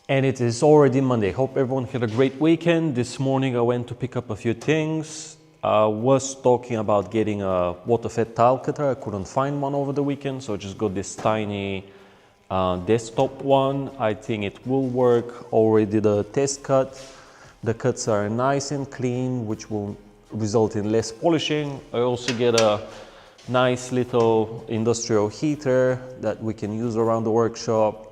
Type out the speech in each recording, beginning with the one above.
And it is already Monday. Hope everyone had a great weekend. This morning I went to pick up a few things. I was talking about getting a water-fed tile cutter. I couldn't find one over the weekend, so I just got this tiny desktop one. I think it will work. Already did a test cut. The cuts are nice and clean, which will result in less polishing. I also get a nice little industrial heater that we can use around the workshop.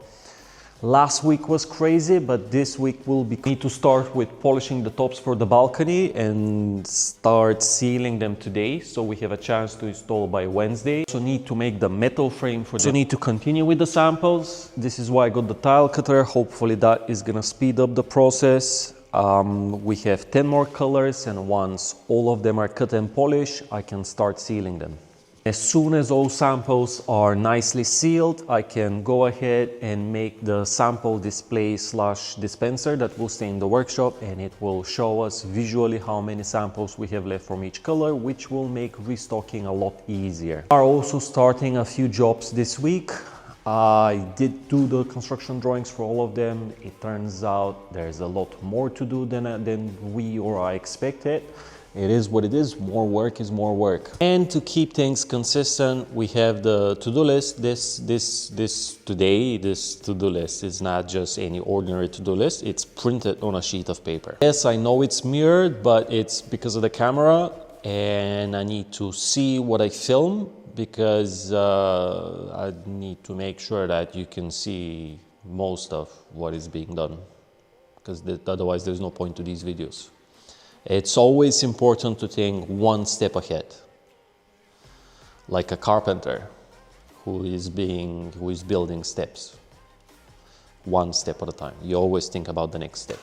Last week was crazy, but this week will be need to start with polishing the tops for the balcony and start sealing them today, so we have a chance to install by Wednesday. So need to make the metal frame for them. So need to continue with the samples. This is why I got the tile cutter. Hopefully that is gonna speed up the process. We have 10 more colors, and once all of them are cut and polished, I can start sealing them. As soon as all samples are nicely sealed, I can go ahead and make the sample display / dispenser that will stay in the workshop, and it will show us visually how many samples we have left from each color, which will make restocking a lot easier. We are also starting a few jobs this week. I did do the construction drawings for all of them. It turns out there's a lot more to do than we or I expected. It is what it is. More work is more work. And to keep things consistent, we have the to-do list. This to-do list is not just any ordinary to-do list. It's printed on a sheet of paper. Yes, I know it's mirrored, but it's because of the camera, and I need to see what I film because I need to make sure that you can see most of what is being done, because otherwise there's no point to these videos. It's always important to think one step ahead, like a carpenter who is building steps, one step at a time. You always think about the next step.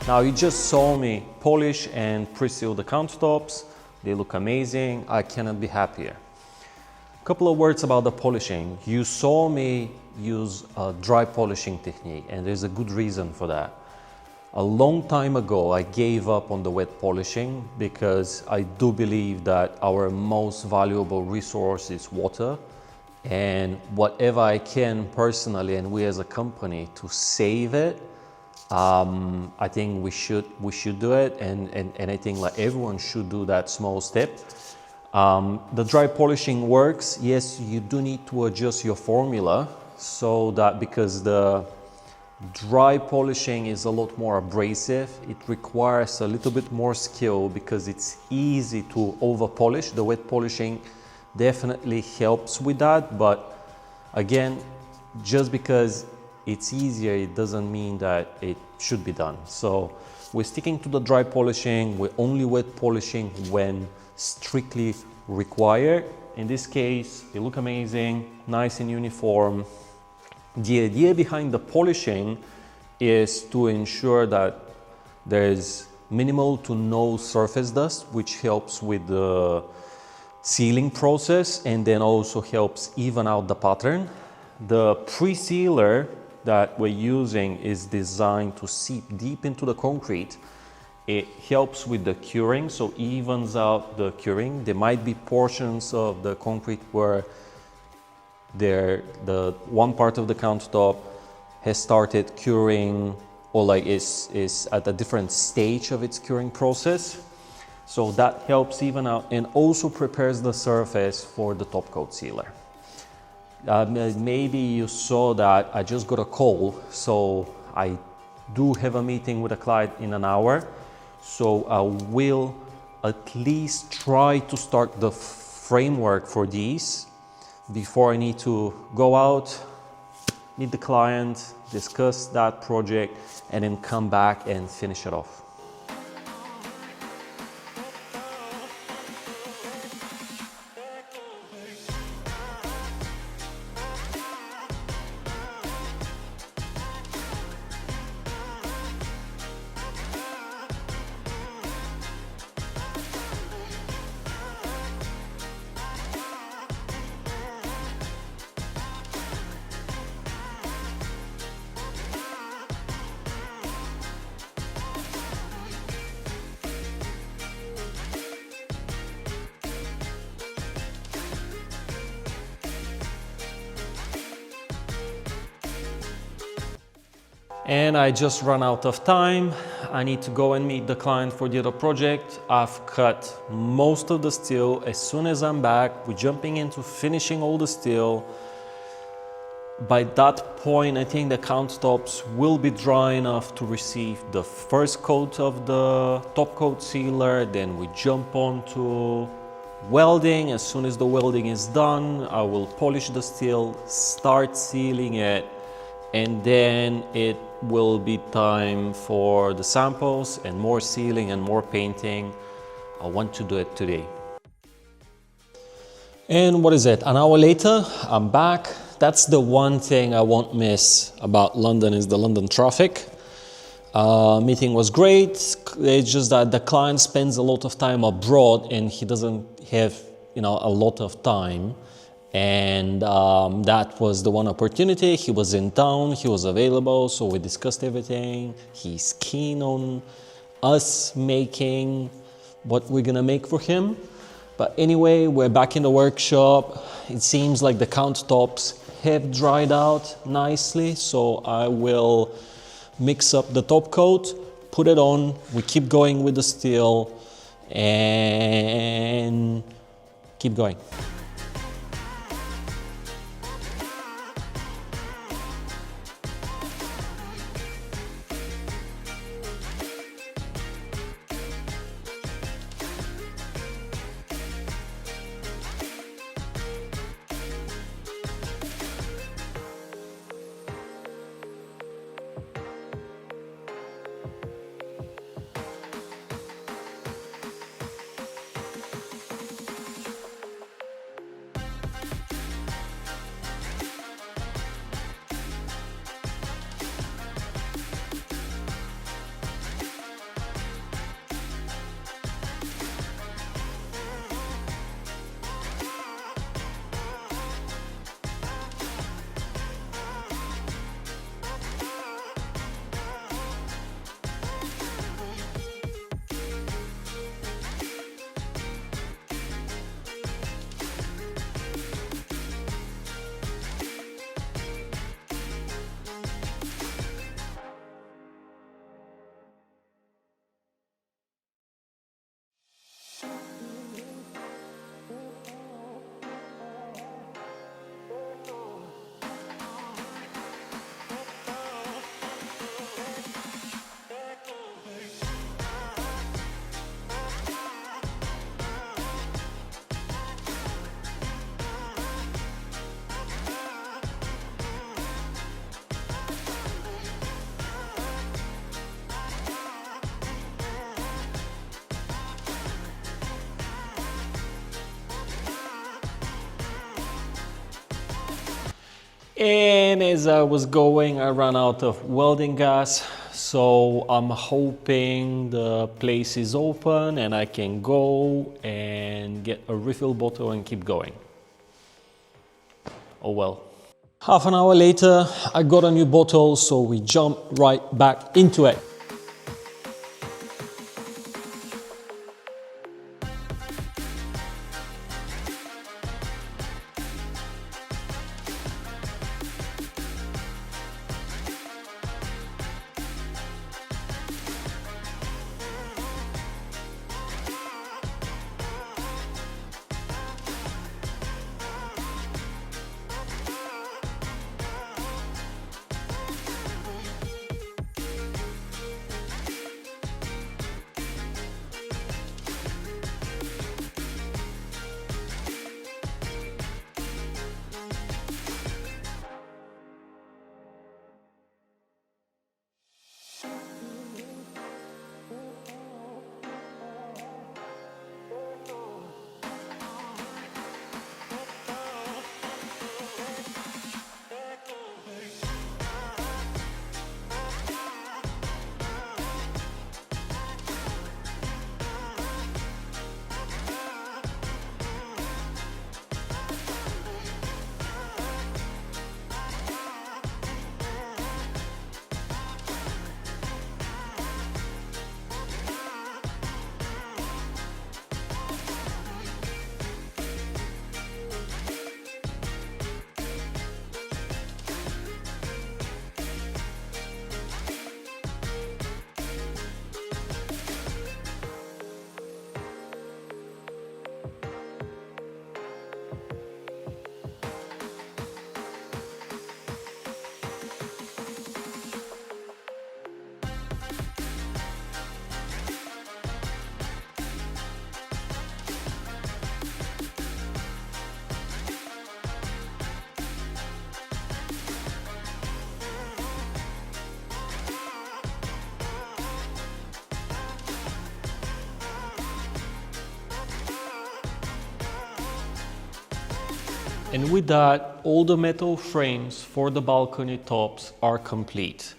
Now you just saw me polish and pre-seal the countertops. They look amazing. I cannot be happier. A couple of words about the polishing. You saw me use a dry polishing technique, and there's a good reason for that. A long time ago, I gave up on the wet polishing because I do believe that our most valuable resource is water, and whatever I can personally and we as a company to save it, I think we should do it, and I think like everyone should do that small step. The dry polishing works. Yes, you do need to adjust your formula so that, because the dry polishing is a lot more abrasive, it requires a little bit more skill because it's easy to over polish. The wet polishing definitely helps with that, but again, just because it's easier, it doesn't mean that it should be done. So we're sticking to the dry polishing. We're only wet polishing when strictly required. In this case, they look amazing, nice and uniform. The idea behind the polishing is to ensure that there's minimal to no surface dust, which helps with the sealing process and then also helps even out the pattern. The pre-sealer that we're using is designed to seep deep into the concrete. It helps with the curing, so evens out the curing. There might be portions of the concrete where the one part of the countertop has started curing, or like is at a different stage of its curing process. So that helps even out and also prepares the surface for the top coat sealer. Maybe you saw that I just got a call, so I do have a meeting with a client in an hour, so I will at least try to start the framework for these before I need to go out, meet the client, discuss that project, and then come back and finish it off. And I just run out of time. I need to go and meet the client for the other project. I've cut most of the steel. As soon as I'm back, we're jumping into finishing all the steel. By that point, I think the countertops will be dry enough to receive the first coat of the top coat sealer. Then we jump on to welding. As soon as the welding is done, I will polish the steel, start sealing it, and then it will be time for the samples and more sealing and more painting. I want to do it today. And what is it? An hour later, I'm back. That's the one thing I won't miss about London is the London traffic. Meeting was great. It's just that the client spends a lot of time abroad and he doesn't have, a lot of time. And that was the one opportunity. He was in town, he was available, so we discussed everything. He's keen on us making what we're gonna make for him. But anyway, we're back in the workshop. It seems like the countertops have dried out nicely, so I will mix up the top coat, put it on, we keep going with the steel and keep going. And as I was going, I ran out of welding gas. So I'm hoping the place is open and I can go and get a refill bottle and keep going. Oh well. Half an hour later, I got a new bottle, so we jump right back into it. And with that, all the metal frames for the balcony tops are complete.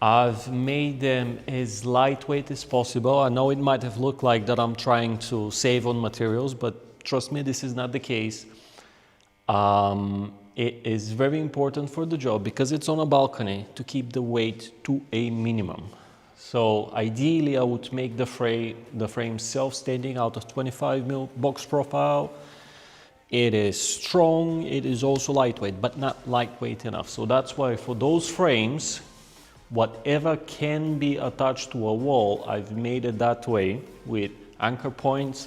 I've made them as lightweight as possible. I know it might have looked like that I'm trying to save on materials, but trust me, this is not the case. It is very important for the job because it's on a balcony to keep the weight to a minimum. So ideally, I would make the frame self-standing out of 25mm box profile. It is strong, it is also lightweight, but not lightweight enough. So that's why for those frames, whatever can be attached to a wall, I've made it that way with anchor points.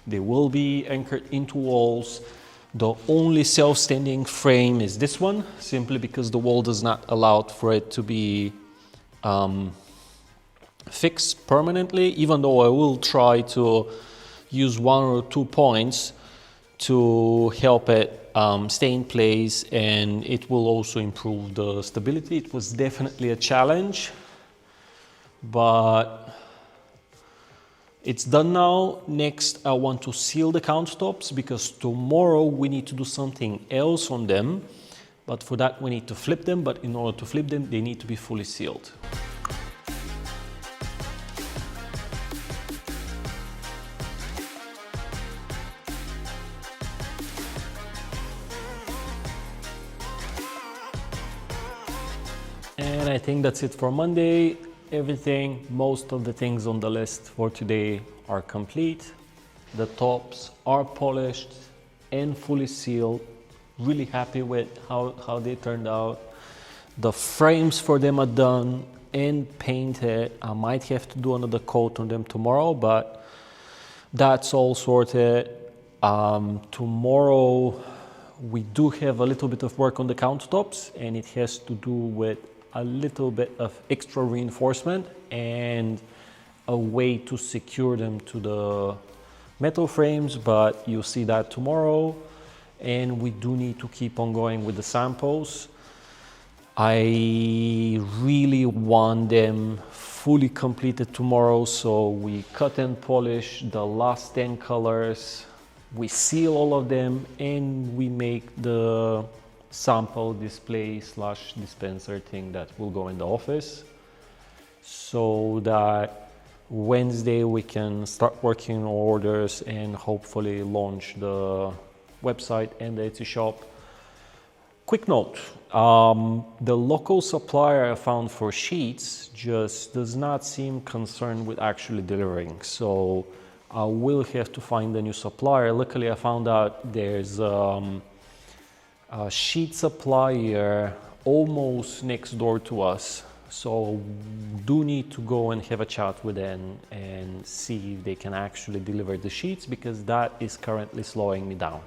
They will be anchored into walls. The only self-standing frame is this one, simply because the wall does not allow for it to be fixed permanently, even though I will try to use 1 or 2 points to help it stay in place, and it will also improve the stability. It was definitely a challenge, but it's done now. Next, I want to seal the countertops because tomorrow we need to do something else on them. But for that, we need to flip them. But in order to flip them, they need to be fully sealed. And I think that's it for Monday. Most of the things on the list for today are complete. The tops are polished and fully sealed. Really happy with how they turned out. The frames for them are done and painted. I might have to do another coat on them tomorrow, but that's all sorted. Tomorrow we do have a little bit of work on the countertops, and it has to do with a little bit of extra reinforcement and a way to secure them to the metal frames, but you'll see that tomorrow. And we do need to keep on going with the samples. I really want them fully completed tomorrow, so we cut and polish the last 10 colors, we seal all of them, and we make the sample display / dispenser thing that will go in the office, so that Wednesday we can start working on orders and hopefully launch the website and the Etsy shop. Quick note, the local supplier I found for sheets just does not seem concerned with actually delivering, so I will have to find a new supplier. Luckily I found out there's a sheet supplier almost next door to us, so do need to go and have a chat with them and see if they can actually deliver the sheets, because that is currently slowing me down.